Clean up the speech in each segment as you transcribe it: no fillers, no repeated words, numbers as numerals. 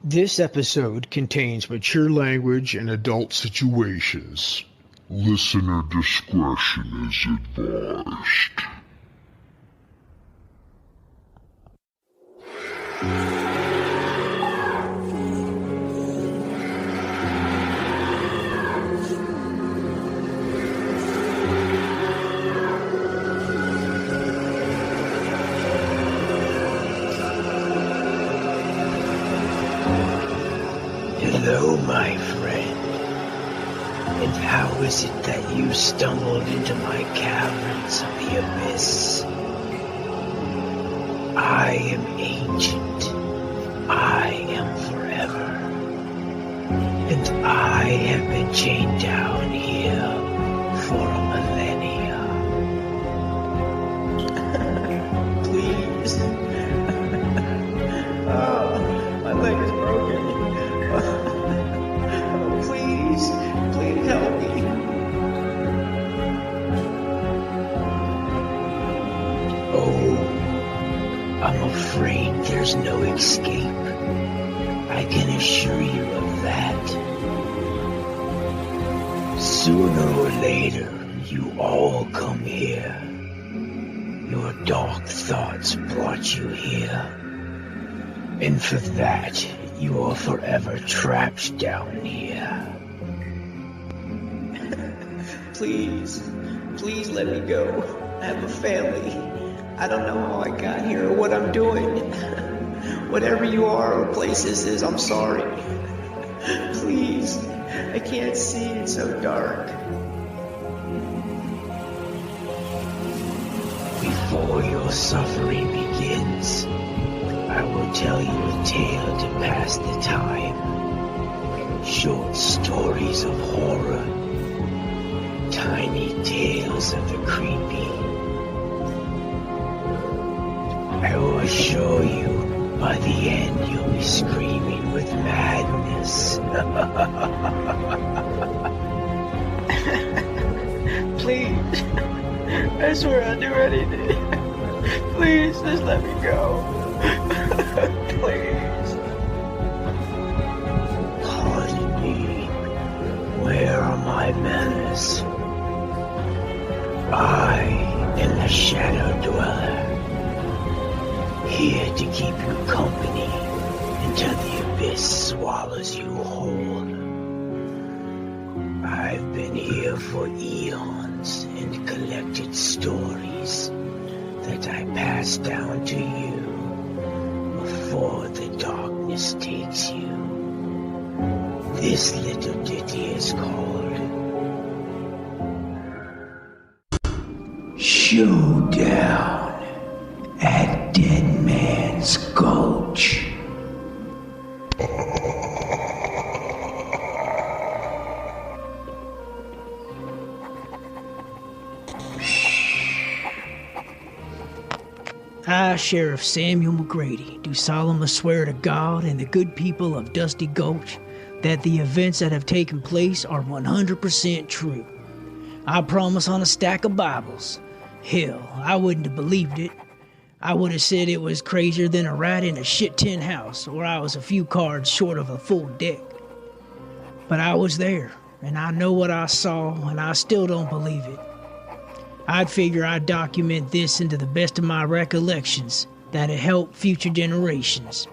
This episode contains mature language and adult situations. Listener discretion is advised. Hello, my friend. And how is it that you stumbled into my caverns of the abyss? I am ancient. I am forever. And I have been chained down here for a millennia. Please. Oh, my leg is broken. Oh, please help me. Oh, I'm afraid there's no escape. I can assure you of that. Sooner or later, you all come here. Your dark thoughts brought you here. And for that, you are forever trapped down here. Please let me go. I have a family. I don't know how I got here or what I'm doing. Whatever you are or place this is, I'm sorry. Please, I can't see, it's so dark. Before your suffering begins, I will tell you a tale to pass the time. Short stories of horror. Tiny tales of the creepy. I will assure you, by the end you'll be screaming with madness. Please, I swear I'll do anything. Please, just let me go. Please. Pardon me. Where are my manners? I am the Shadow Dweller, here to keep you company until the abyss swallows you whole. I've been here for eons and collected stories that I pass down to you before the darkness takes you. This little ditty is called Showdown at Deadman's Gulch. I, Sheriff Samuel McGrady, do solemnly swear to God and the good people of Dusty Gulch that the events that have taken place are 100% true. I promise on a stack of Bibles. Hell, I wouldn't have believed it. I would have said it was crazier than a rat in a shit tin house, or I was a few cards short of a full deck. But I was there, and I know what I saw, and I still don't believe it. I'd figure I'd document this into the best of my recollections, that'd help future generations.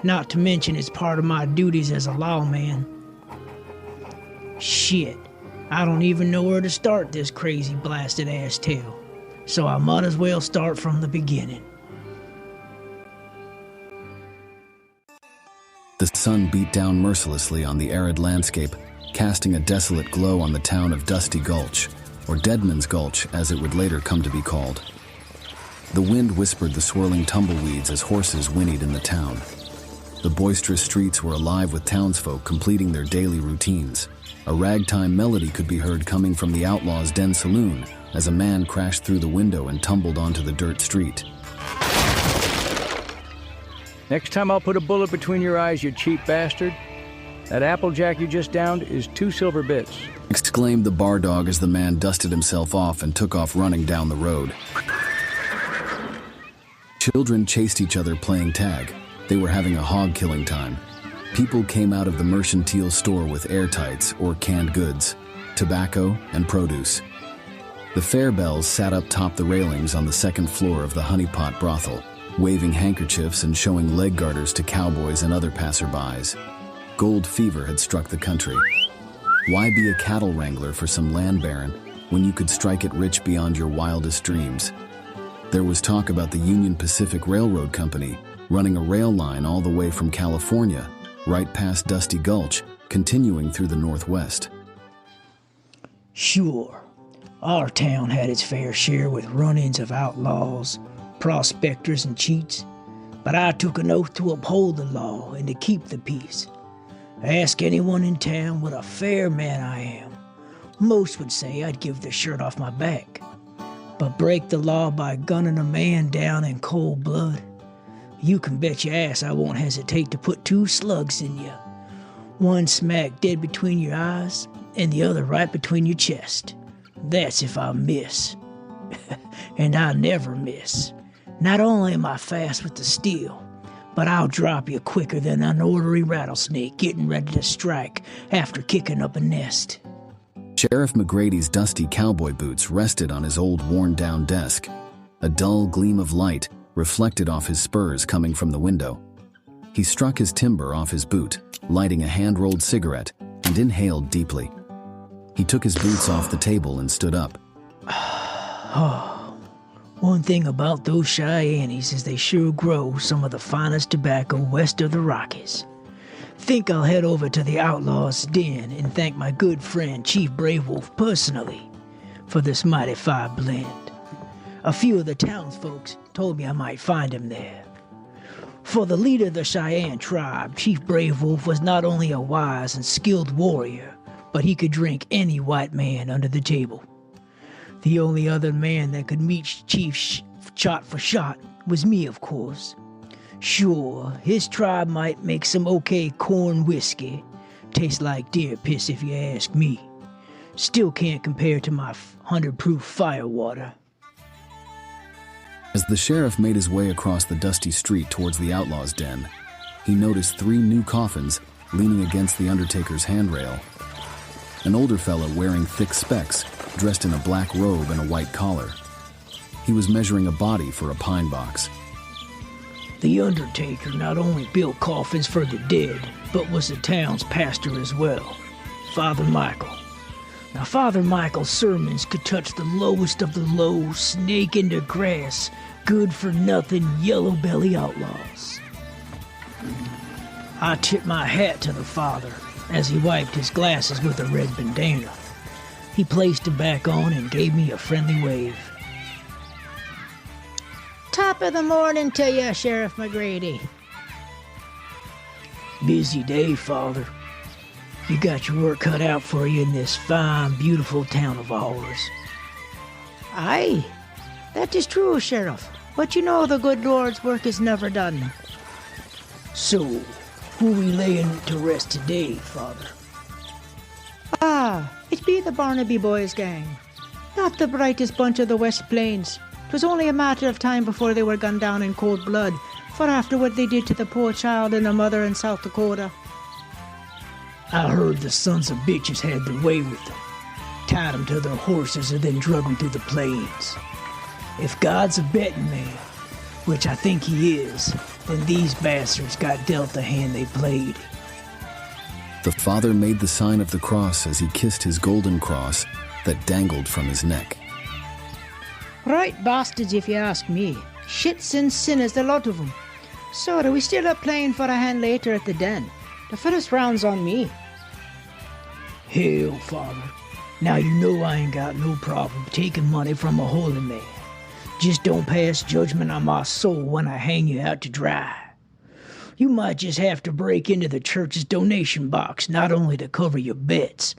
Not to mention it's part of my duties as a lawman. Shit, I don't even know where to start this crazy blasted ass tale. So I might as well start from the beginning. The sun beat down mercilessly on the arid landscape, casting a desolate glow on the town of Dusty Gulch, or Deadman's Gulch as it would later come to be called. The wind whispered the swirling tumbleweeds as horses whinnied in the town. The boisterous streets were alive with townsfolk completing their daily routines. A ragtime melody could be heard coming from the Outlaws' Den Saloon as a man crashed through the window and tumbled onto the dirt street. Next time I'll put a bullet between your eyes, you cheap bastard. That Applejack you just downed is 2 silver bits. Exclaimed the bar dog as the man dusted himself off and took off running down the road. Children chased each other playing tag. They were having a hog-killing time. People came out of the mercantile store with airtights or canned goods, tobacco, and produce. The fair bells sat up top the railings on the second floor of the Honeypot brothel, waving handkerchiefs and showing leg garters to cowboys and other passerbys. Gold fever had struck the country. Why be a cattle wrangler for some land baron when you could strike it rich beyond your wildest dreams? There was talk about the Union Pacific Railroad Company running a rail line all the way from California, right past Dusty Gulch, continuing through the Northwest. Sure, our town had its fair share with run-ins of outlaws, prospectors, and cheats, but I took an oath to uphold the law and to keep the peace. Ask anyone in town what a fair man I am. Most would say I'd give the shirt off my back. But break the law by gunning a man down in cold blood? You can bet your ass I won't hesitate to put 2 slugs in you. One smack dead between your eyes, and the other right between your chest. That's if I miss. And I never miss. Not only am I fast with the steel, but I'll drop you quicker than an ornery rattlesnake getting ready to strike after kicking up a nest. Sheriff McGrady's dusty cowboy boots rested on his old worn-down desk. A dull gleam of light reflected off his spurs coming from the window. He struck his timber off his boot, lighting a hand-rolled cigarette, and inhaled deeply. He took his boots off the table and stood up. One thing about those Cheyennes is they sure grow some of the finest tobacco west of the Rockies. Think I'll head over to the outlaws' den and thank my good friend Chief Brave Wolf personally for this mighty fine blend. A few of the townsfolk told me I might find him there. For the leader of the Cheyenne tribe, Chief Brave Wolf was not only a wise and skilled warrior, but he could drink any white man under the table. The only other man that could meet Chief shot for shot was me, of course. Sure, his tribe might make some okay corn whiskey. Tastes like deer piss if you ask me. Still can't compare to my 100-proof firewater. As the sheriff made his way across the dusty street towards the outlaw's den, he noticed 3 new coffins leaning against the undertaker's handrail. An older fellow wearing thick specs, dressed in a black robe and a white collar. He was measuring a body for a pine box. The undertaker not only built coffins for the dead, but was the town's pastor as well, Father Michael. Now, Father Michael's sermons could touch the lowest of the low, snake into grass, good-for-nothing, yellow-belly outlaws. I tipped my hat to the father as he wiped his glasses with a red bandana. He placed them back on and gave me a friendly wave. Top of the morning to you, Sheriff McGrady. Busy day, Father. You got your work cut out for you in this fine, beautiful town of ours. Aye, that is true, Sheriff. But you know the good Lord's work is never done. So, who we laying to rest today, Father? It be the Barnaby Boys gang. Not the brightest bunch of the West Plains. 'Twas only a matter of time before they were gunned down in cold blood, for after what they did to the poor child and her mother in South Dakota. I heard the sons of bitches had their way with them. Tied them to their horses and then drug them through the plains. If God's a betting man, which I think he is, then these bastards got dealt the hand they played. The father made the sign of the cross as he kissed his golden cross that dangled from his neck. Right bastards, if you ask me. Shits and sinners, the lot of them. So, are we still up playing for a hand later at the den? The first round's on me. Hell, Father. Now you know I ain't got no problem taking money from a holy man. Just don't pass judgment on my soul when I hang you out to dry. You might just have to break into the church's donation box, not only to cover your bets,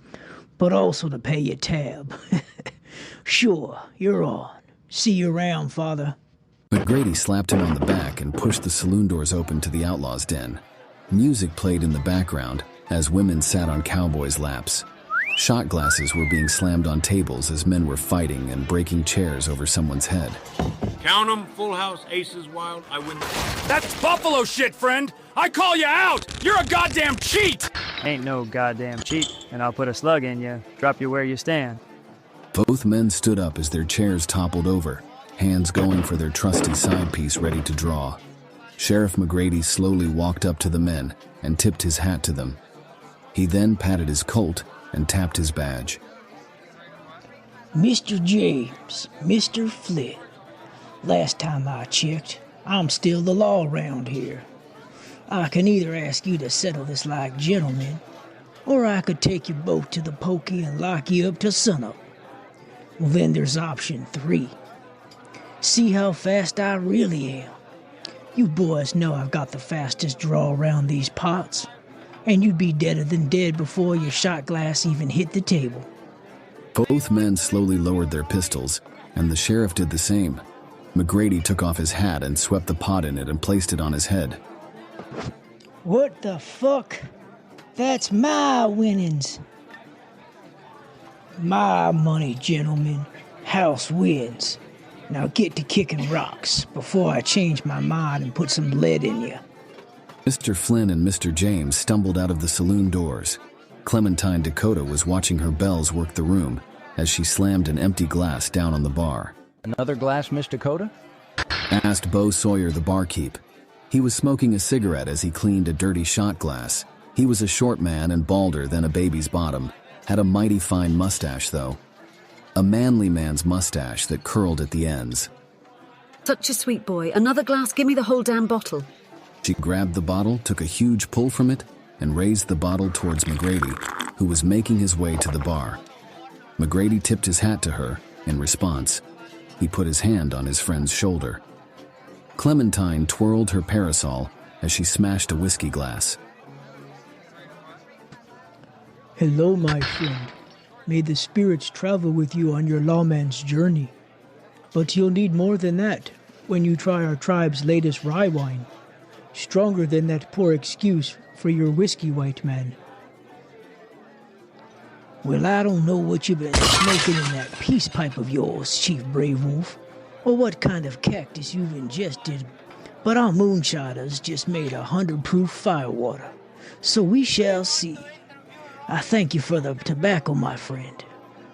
but also to pay your tab. Sure, you're on. See you around, Father. McGrady slapped him on the back and pushed the saloon doors open to the outlaw's den. Music played in the background as women sat on cowboys' laps. Shot glasses were being slammed on tables as men were fighting and breaking chairs over someone's head. Count 'em, full house, aces wild, I win. That's buffalo shit, friend! I call you out! You're a goddamn cheat! Ain't no goddamn cheat, and I'll put a slug in you, drop you where you stand. Both men stood up as their chairs toppled over, hands going for their trusty side piece ready to draw. Sheriff McGrady slowly walked up to the men and tipped his hat to them. He then patted his colt and tapped his badge. Mr. James, Mr. Flint. Last time I checked, I'm still the law around here. I can either ask you to settle this like gentlemen, or I could take you both to the pokey and lock you up till sunup. Well, then there's option 3. See how fast I really am. You boys know I've got the fastest draw around these parts, and you'd be deader than dead before your shot glass even hit the table. Both men slowly lowered their pistols, and the sheriff did the same. McGrady took off his hat and swept the pot in it and placed it on his head. What the fuck? That's my winnings. My money, gentlemen. House wins. Now get to kicking rocks before I change my mind and put some lead in you. Mr. Flynn and Mr. James stumbled out of the saloon doors. Clementine Dakota was watching her bells work the room as she slammed an empty glass down on the bar. Another glass, Miss Dakota? Asked Bo Sawyer, the barkeep. He was smoking a cigarette as he cleaned a dirty shot glass. He was a short man and balder than a baby's bottom. Had a mighty fine mustache, though. A manly man's mustache that curled at the ends. Such a sweet boy. Another glass, give me the whole damn bottle. She grabbed the bottle, took a huge pull from it, and raised the bottle towards McGrady, who was making his way to the bar. McGrady tipped his hat to her. In response, he put his hand on his friend's shoulder. Clementine twirled her parasol as she smashed a whiskey glass. Hello, my friend. May the spirits travel with you on your lawman's journey. But you'll need more than that when you try our tribe's latest rye wine. Stronger than that poor excuse for your whiskey, white man. Well, I don't know what you've been smoking in that peace pipe of yours, Chief Brave Wolf, or what kind of cactus you've ingested, but our moonshiners just made 100-proof firewater, so we shall see. I thank you for the tobacco, my friend.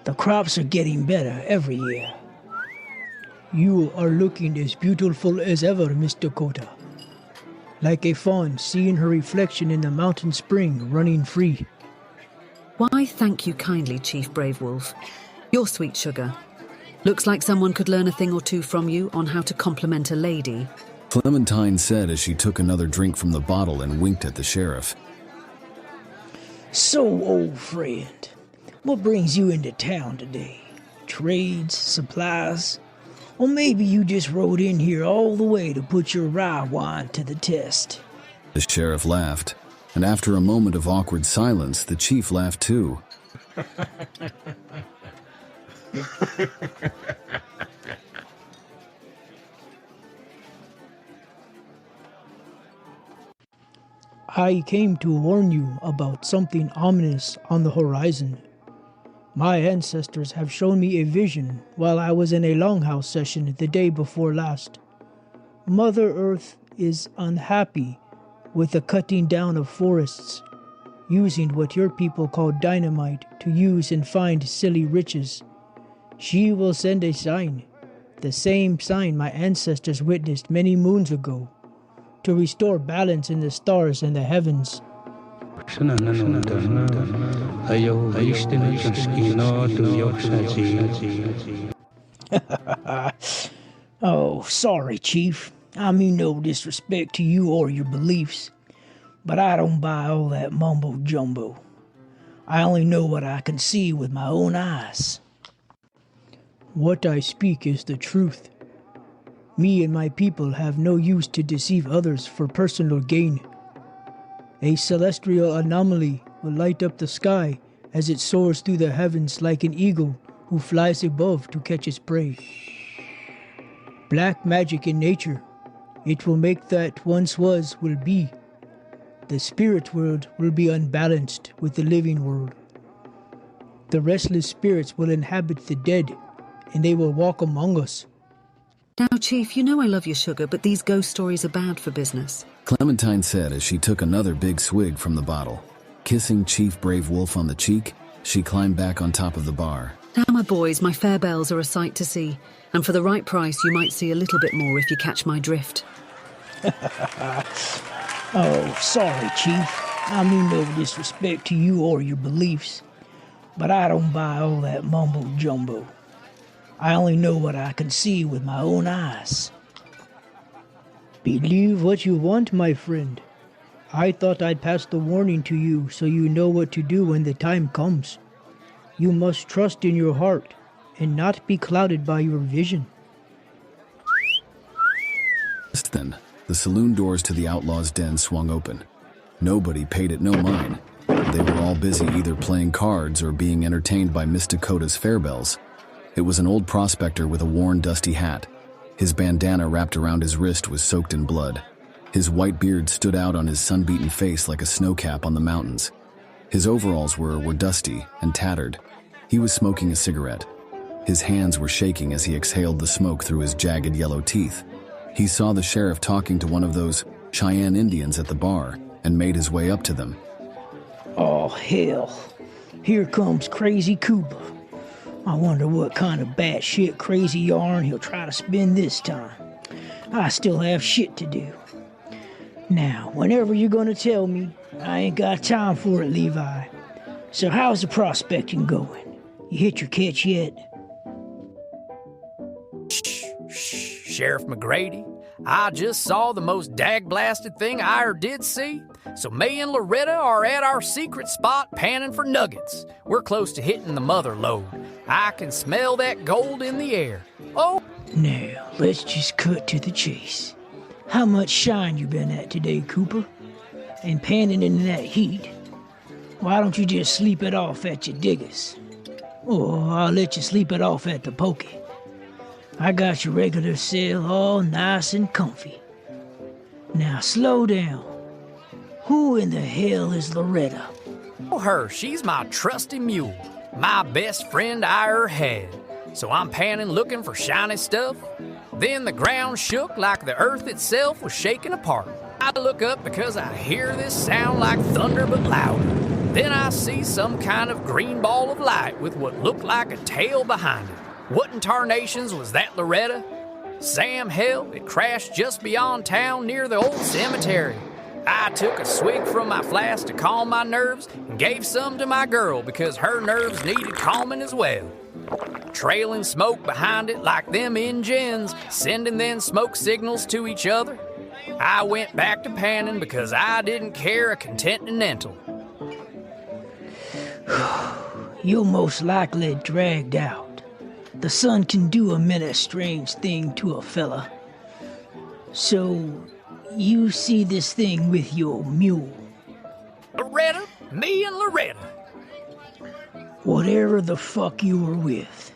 The crops are getting better every year. You are looking as beautiful as ever, Miss Dakota. Like a fawn seeing her reflection in the mountain spring running free. Why, thank you kindly, Chief Brave Wolf. You're sweet sugar. Looks like someone could learn a thing or two from you on how to compliment a lady. Clementine said as she took another drink from the bottle and winked at the sheriff. So, old friend, what brings you into town today? Trades, supplies? Or maybe you just rode in here all the way to put your rye wine to the test? The sheriff laughed, and after a moment of awkward silence, the chief laughed too. I came to warn you about something ominous on the horizon. My ancestors have shown me a vision while I was in a longhouse session the day before last. Mother Earth is unhappy with the cutting down of forests, using what your people call dynamite to use and find silly riches. She will send a sign, the same sign my ancestors witnessed many moons ago, to restore balance in the stars and the heavens. Oh, sorry, Chief. I mean no disrespect to you or your beliefs, but I don't buy all that mumbo-jumbo. I only know what I can see with my own eyes. What I speak is the truth. Me and my people have no use to deceive others for personal gain. A celestial anomaly will light up the sky as it soars through the heavens like an eagle who flies above to catch its prey. Black magic in nature. It will make that once was will be. The spirit world will be unbalanced with the living world. The restless spirits will inhabit the dead, and they will walk among us. Now, Chief, you know I love your sugar, but these ghost stories are bad for business. Clementine said as she took another big swig from the bottle. Kissing Chief Brave Wolf on the cheek, she climbed back on top of the bar. Now, my boys, my fair bells are a sight to see. And for the right price, you might see a little bit more if you catch my drift. Oh, sorry, Chief. I mean no disrespect to you or your beliefs, but I don't buy all that mumbo-jumbo. I only know what I can see with my own eyes. Believe what you want, my friend. I thought I'd pass the warning to you so you know what to do when the time comes. You must trust in your heart and not be clouded by your vision. Just then, the saloon doors to the outlaws' den swung open. Nobody paid it no mind. They were all busy either playing cards or being entertained by Miss Dakota's fairbells. It was an old prospector with a worn, dusty hat. His bandana wrapped around his wrist was soaked in blood. His white beard stood out on his sun-beaten face like a snowcap on the mountains. His overalls were dusty and tattered. He was smoking a cigarette. His hands were shaking as he exhaled the smoke through his jagged yellow teeth. He saw the sheriff talking to one of those Cheyenne Indians at the bar and made his way up to them. Oh, hell. Here comes Crazy Cooper. I wonder what kind of batshit crazy yarn he'll try to spin this time. I still have shit to do. Now, whenever you're gonna tell me, I ain't got time for it, Levi. So how's the prospecting going? You hit your catch yet? Sheriff McGrady, I just saw the most dag-blasted thing I ever did see. So me and Loretta are at our secret spot panning for nuggets. We're close to hitting the mother lode. I can smell that gold in the air. Oh! Now, let's just cut to the chase. How much shine you been at today, Cooper? And panning in that heat? Why don't you just sleep it off at your diggers? Or I'll let you sleep it off at the pokey. I got your regular cell all nice and comfy. Now slow down. Who in the hell is Loretta? Oh, her. She's my trusty mule. My best friend I ever had. So I'm panning looking for shiny stuff. Then the ground shook like the earth itself was shaking apart. I look up because I hear this sound like thunder but louder. Then I see some kind of green ball of light with what looked like a tail behind it. What in tarnations was that, Loretta? Sam, hell, it crashed just beyond town near the old cemetery. I took a swig from my flask to calm my nerves and gave some to my girl because her nerves needed calming as well. Trailing smoke behind it like them Injuns, sending them smoke signals to each other. I went back to panning because I didn't care a continental. You're most likely dragged out. The sun can do a many strange thing to a fella. So, you see this thing with your mule? Loretta? Me and Loretta. Whatever the fuck you were with.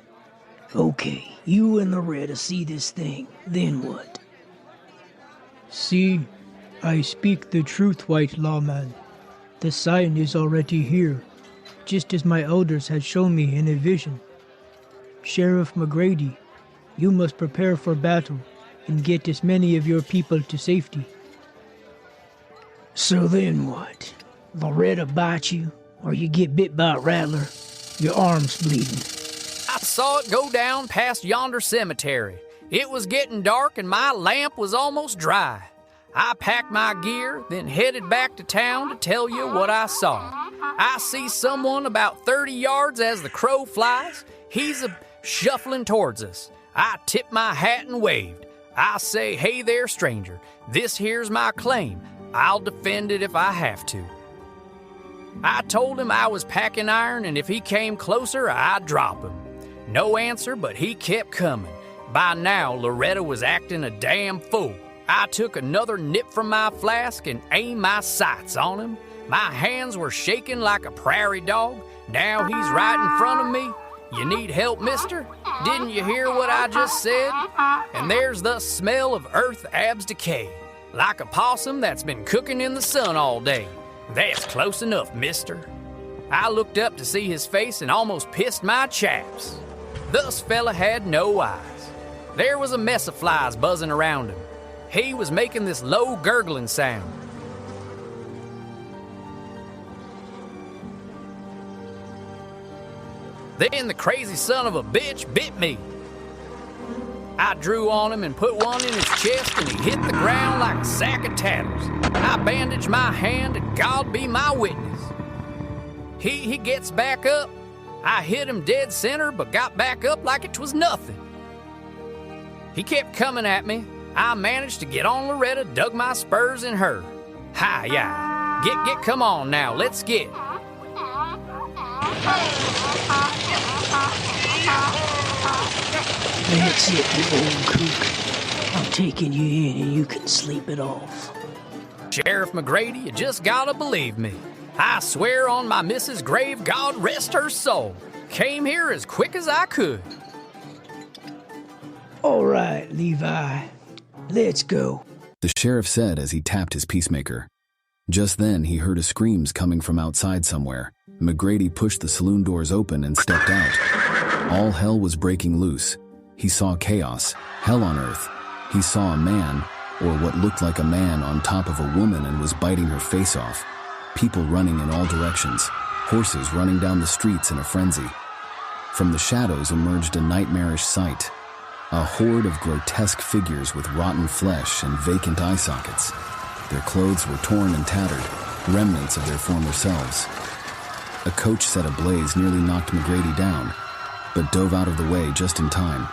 Okay, you and Loretta see this thing, then what? See, I speak the truth, white lawman. The sign is already here, just as my elders had shown me in a vision. Sheriff McGrady, you must prepare for battle and get as many of your people to safety. So then what? Loretta bites you, or you get bit by a rattler, your arm's bleeding. I saw it go down past yonder cemetery. It was getting dark and my lamp was almost dry. I packed my gear, then headed back to town to tell you what I saw. I see someone about 30 yards as the crow flies. He's shuffling towards us. I tip my hat and waved. I say, hey there, stranger. This here's my claim. I'll defend it if I have to. I told him I was packing iron, and if he came closer, I'd drop him. No answer, but he kept coming. By now, Loretta was acting a damn fool. I took another nip from my flask and aimed my sights on him. My hands were shaking like a prairie dog. Now he's right in front of me. You need help, mister? Didn't you hear what I just said? And there's the smell of earth abs decay, like a possum that's been cooking in the sun all day. That's close enough, mister. I looked up to see his face and almost pissed my chaps. This fella had no eyes. There was a mess of flies buzzing around him. He was making this low gurgling sound. Then the crazy son of a bitch bit me. I drew on him and put one in his chest, and he hit the ground like a sack of tatters. I bandaged my hand, and God be my witness. He gets back up. I hit him dead center, but got back up like it was nothing. He kept coming at me. I managed to get on Loretta, dug my spurs in her. Hi-ya. Get, come on now, let's get. That's it, you old kook. I'm taking you in and you can sleep it off. Sheriff McGrady, you just gotta believe me. I swear on my Mrs. Grave, God rest her soul. Came here as quick as I could. All right, Levi. Let's go. The sheriff said as he tapped his peacemaker. Just then, he heard a screams coming from outside somewhere. McGrady pushed the saloon doors open and stepped out. All hell was breaking loose. He saw chaos, hell on earth. He saw a man, or what looked like a man, on top of a woman and was biting her face off. People running in all directions, horses running down the streets in a frenzy. From the shadows emerged a nightmarish sight. A horde of grotesque figures with rotten flesh and vacant eye sockets. Their clothes were torn and tattered, remnants of their former selves. A coach set ablaze nearly knocked McGrady down, but dove out of the way just in time.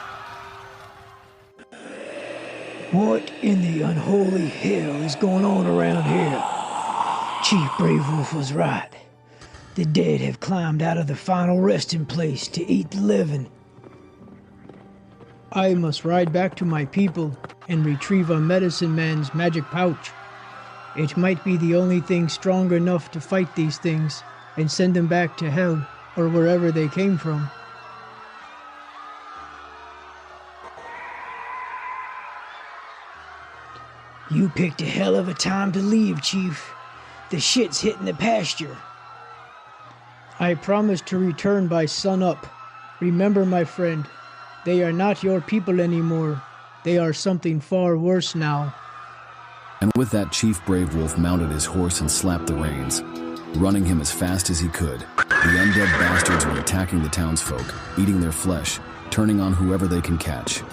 What in the unholy hell is going on around here? Chief Brave Wolf was right. The dead have climbed out of the final resting place to eat the living. I must ride back to my people and retrieve a medicine man's magic pouch. It might be the only thing strong enough to fight these things and send them back to hell or wherever they came from. You picked a hell of a time to leave, Chief. The shit's hitting the pasture. I promise to return by sunup. Remember, my friend, they are not your people anymore. They are something far worse now. And with that, Chief Brave Wolf mounted his horse and slapped the reins, running him as fast as he could. The undead bastards were attacking the townsfolk, eating their flesh, turning on whoever they can catch.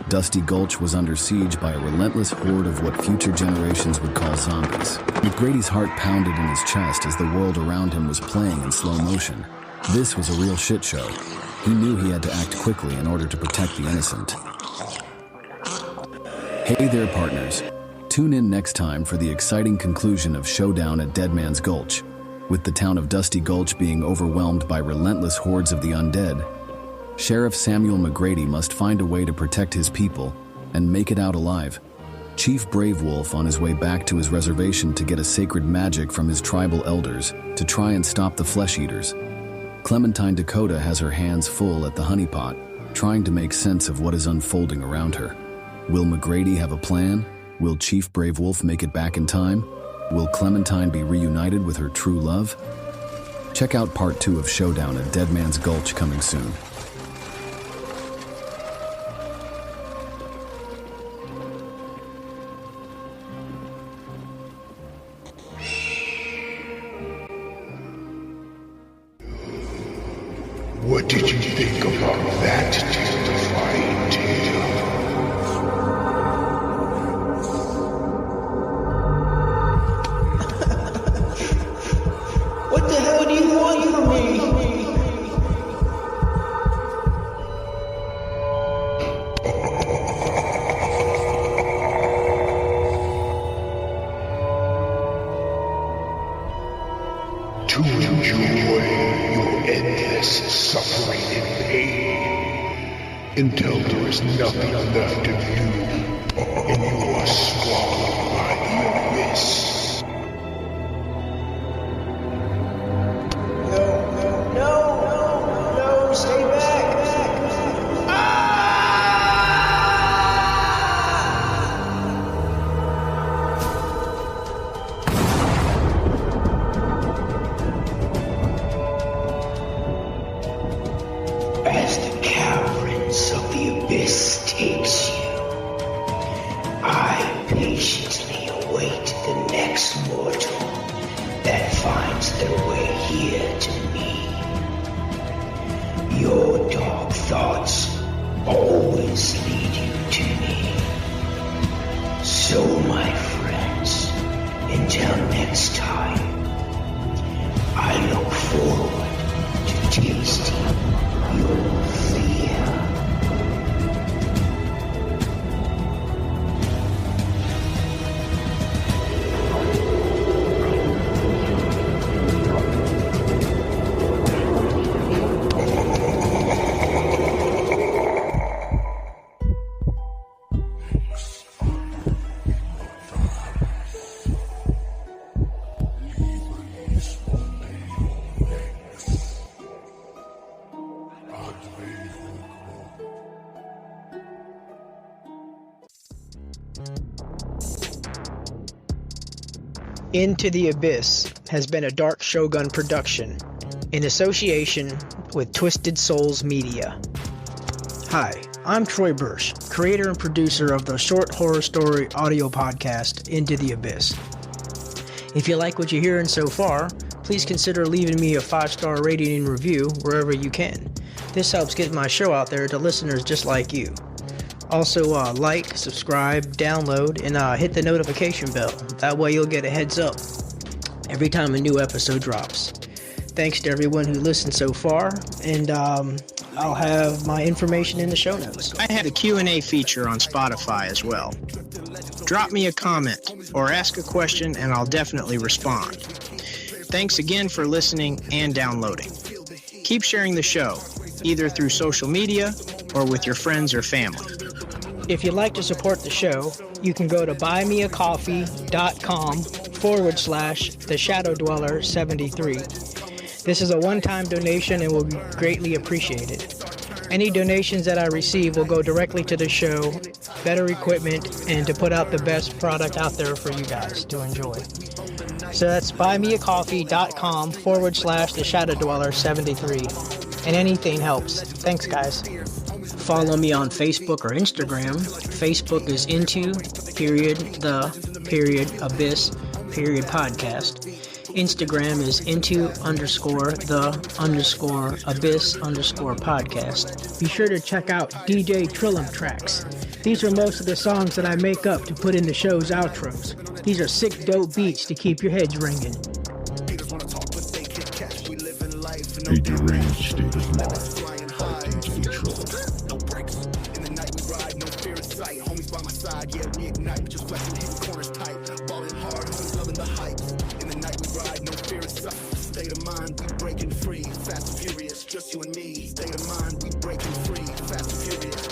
Dusty Gulch was under siege by a relentless horde of what future generations would call zombies. McGrady's heart pounded in his chest as the world around him was playing in slow motion. This was a real shit show. He knew he had to act quickly in order to protect the innocent. Hey there, partners. Tune in next time for the exciting conclusion of Showdown at Deadman's Gulch. With the town of Dusty Gulch being overwhelmed by relentless hordes of the undead, Sheriff Samuel McGrady must find a way to protect his people and make it out alive. Chief Brave Wolf on his way back to his reservation to get a sacred magic from his tribal elders to try and stop the flesh eaters. Clementine Dakota has her hands full at the honeypot, trying to make sense of what is unfolding around her. Will McGrady have a plan? Will Chief Brave Wolf make it back in time? Will Clementine be reunited with her true love? Check out part 2 of Showdown at Deadman's Gulch coming soon. What did you think about that terrifying tale? What the hell do you want from me? To enjoy your endless suffering and pain until there is nothing left of you and you are swallowed by the abyss. No, stay back. As the caverns of the abyss take that finds their way here to me. Your dark thoughts always lead you to me. So, my friends, until next time, I look forward to tasting your fear. Into the Abyss has been a Darkshogun production in association with Twisted Souls Media. Hi, I'm Troy Bursch, creator and producer of the short horror story audio podcast Into the Abyss. If you like what you're hearing so far, please consider leaving me a 5-star rating and review wherever you can. This helps get my show out there to listeners just like you. Also, like, subscribe, download, and hit the notification bell. That way you'll get a heads up every time a new episode drops. Thanks to everyone who listened so far, and I'll have my information in the show notes. I have a Q&A feature on Spotify as well. Drop me a comment or ask a question and I'll definitely respond. Thanks again for listening and downloading. Keep sharing the show, either through social media or with your friends or family. If you'd like to support the show, you can go to buymeacoffee.com/theshadowdweller73. This is a one-time donation and will be greatly appreciated. Any donations that I receive will go directly to the show, better equipment, and to put out the best product out there for you guys to enjoy. So that's buymeacoffee.com/theshadowdweller73. And anything helps. Thanks, guys. Follow me on Facebook or Instagram. Facebook is into_the_abyss_podcast. Instagram is into_the_abyss_podcast. Be sure to check out DJ Trillim tracks. These are most of the songs that I make up to put in the show's outros. These are sick, dope beats to keep your heads ringing. A deranged state of mind by DJ Trillim. Yeah, we ignite, just flexing, hitting corners tight, balling hard, loving the hype. In the night we ride, no fear in sight. State of mind, we breaking free, fast and furious, just you and me. State of mind, we breaking free, fast and furious.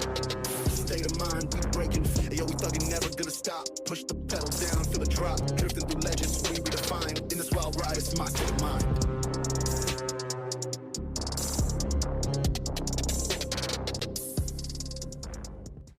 State of mind, we breaking free. Yo, we thugging, never gonna stop. Push the pedal down, feel the drop, drifting through legends, we redefine. In this wild ride, it's my state of mind.